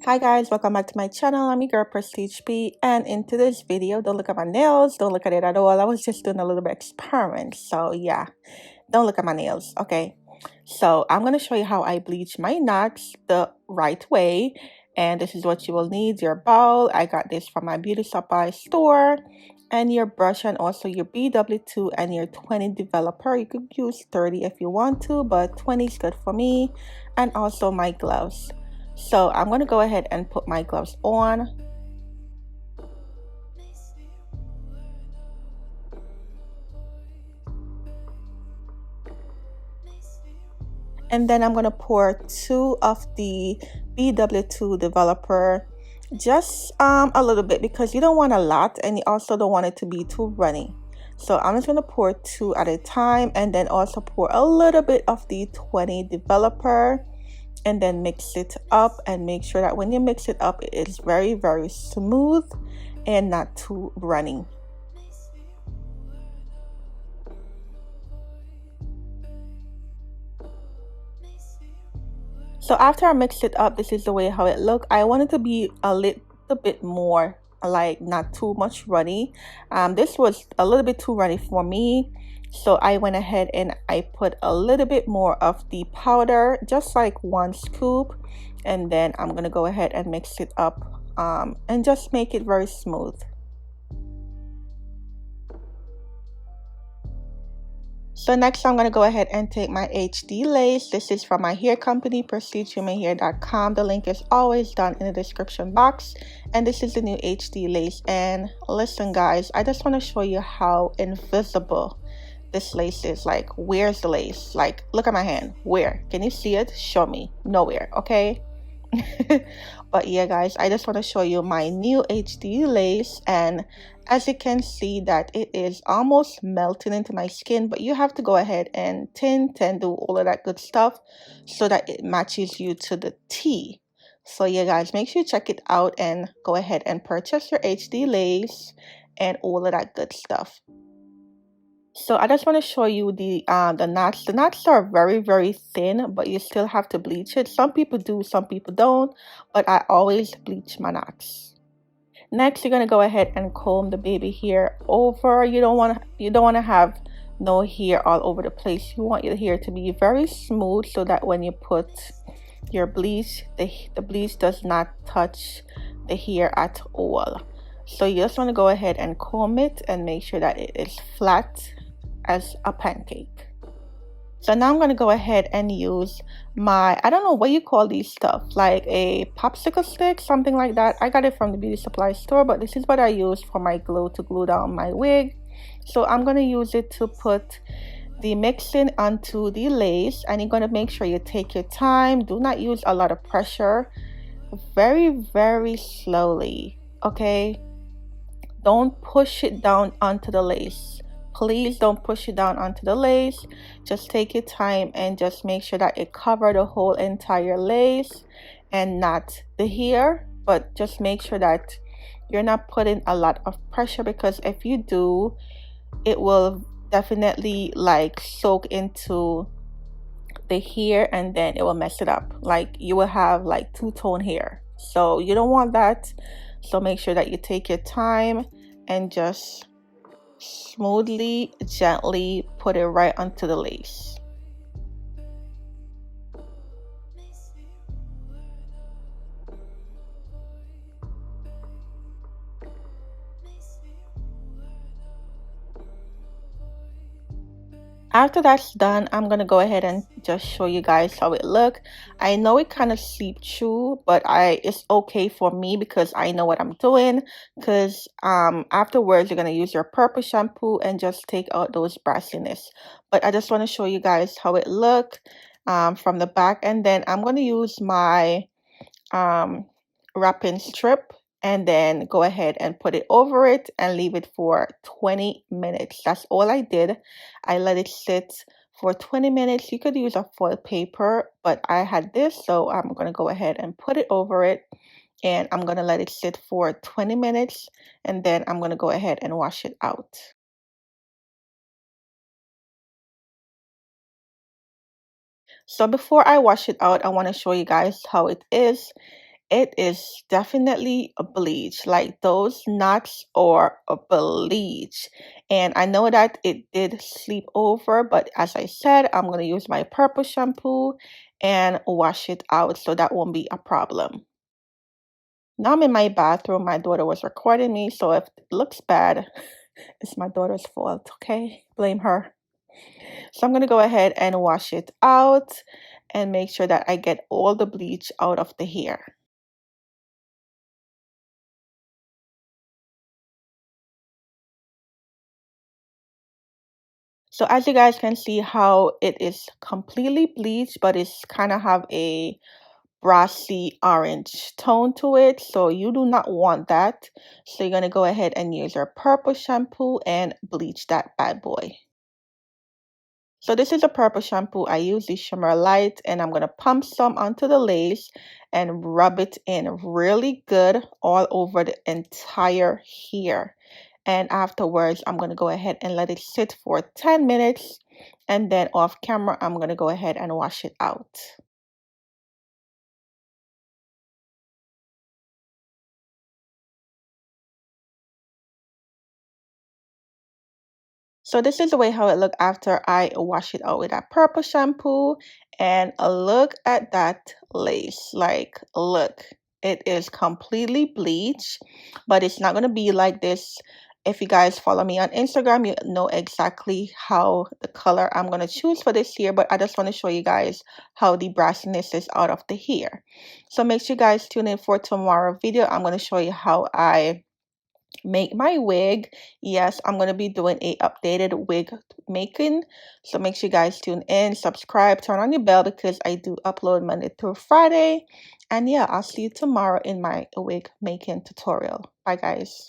Hi guys, welcome back to my channel. I'm your girl Prestige P, and in today's video, don't look at my nails, don't look at it at all. I was just doing a little bit of experiment, so yeah, don't look at my nails. Okay, so I'm going to show you how I bleach my knots the right way, and this is what you will need: your bowl, I got this from my beauty supply store, and your brush, and also your BW2 and your 20 developer. You could use 30 if you want to, but 20 is good for me, and also my gloves. So I'm going to go ahead and put my gloves on. And then I'm going to pour 2 of the BW2 developer, just a little bit, because you don't want a lot and you also don't want it to be too runny. So I'm just going to pour 2 at a time, and then also pour a little bit of the 20 developer, and then mix it up, and make sure that when you mix it up, it is very, very smooth and not too runny. So after I mixed it up, this is the way how it looked. I want it to be a little bit more, like, not too much runny. This was a little bit too runny for me, so I went ahead and I put a little bit more of the powder, just like 1 scoop, and then I'm gonna go ahead and mix it up and just make it very smooth. So next I'm going to go ahead and take my HD lace. This is from my hair company, prestigehumanhair.com. The link is always down in the description box. And this is the new HD lace. And listen guys, I just want to show you how invisible this lace is. Like, where's the lace? Like, look at my hand. Where? Can you see it? Show me. Nowhere, okay? But yeah guys, I just want to show you my new HD lace, and as you can see that it is almost melting into my skin, but you have to go ahead and tint and do all of that good stuff so that it matches you to the T. So yeah guys, make sure you check it out and go ahead and purchase your HD lace and all of that good stuff. So I just want to show you the knots. The knots are very, very thin, but you still have to bleach it. Some people do, some people don't, but I always bleach my knots. Next, you're gonna go ahead and comb the baby hair over. You don't want to have no hair all over the place. You want your hair to be very smooth so that when you put your bleach, the bleach does not touch the hair at all. So you just want to go ahead and comb it and make sure that it is flat as a pancake. So now I'm going to go ahead and use my, I don't know what you call these stuff, like a popsicle stick, something like that. I got it from the beauty supply store, but this is what I use for my glue to glue down my wig. So I'm going to use it to put the mixing onto the lace, and you're going to make sure you take your time. Do not use a lot of pressure. Very, very slowly, okay? Don't push it down onto the lace. Please don't push it down onto the lace. Just take your time and just make sure that it covers the whole entire lace and not the hair. But just make sure that you're not putting a lot of pressure, because if you do, it will definitely like soak into the hair and then it will mess it up. Like, you will have like two-tone hair, so you don't want that. So make sure that you take your time and just smoothly, gently put it right onto the lace. After that's done, I'm gonna go ahead and just show you guys how it look. I know it kind of seeped through, but it's okay for me because I know what I'm doing. Because afterwards you're gonna use your purple shampoo and just take out those brassiness. But I just want to show you guys how it look from the back, and then I'm gonna use my wrapping strip and then go ahead and put it over it and leave it for 20 minutes. That's all I did. I let it sit for 20 minutes. You could use a foil paper, but I had this, so I'm going to go ahead and put it over it, and I'm going to let it sit for 20 minutes, and then I'm going to go ahead and wash it out. So before I wash it out, I want to show you guys how it is. It is definitely a bleach. Like those knots are a bleach. And I know that it did sleep over, but as I said, I'm going to use my purple shampoo and wash it out so that won't be a problem. Now I'm in my bathroom. My daughter was recording me, so if it looks bad, it's my daughter's fault, okay? Blame her. So I'm going to go ahead and wash it out and make sure that I get all the bleach out of the hair. So as you guys can see how it is completely bleached, but it's kind of have a brassy orange tone to it. So you do not want that. So you're going to go ahead and use your purple shampoo and bleach that bad boy. So this is a purple shampoo. I use the Shimmer Light and I'm going to pump some onto the lace and rub it in really good all over the entire hair. And afterwards, I'm going to go ahead and let it sit for 10 minutes. And then off camera, I'm going to go ahead and wash it out. So this is the way how it looked after I wash it out with that purple shampoo. And look at that lace. Like, look, it is completely bleached, but it's not going to be like this. If you guys follow me on Instagram, you know exactly how the color I'm going to choose for this hair. But I just want to show you guys how the brassiness is out of the hair. So make sure you guys tune in for tomorrow's video. I'm going to show you how I make my wig. Yes, I'm going to be doing a updated wig making, so make sure you guys tune in, subscribe, turn on your bell because I do upload Monday through Friday. And yeah, I'll see you tomorrow in my wig making tutorial. Bye guys.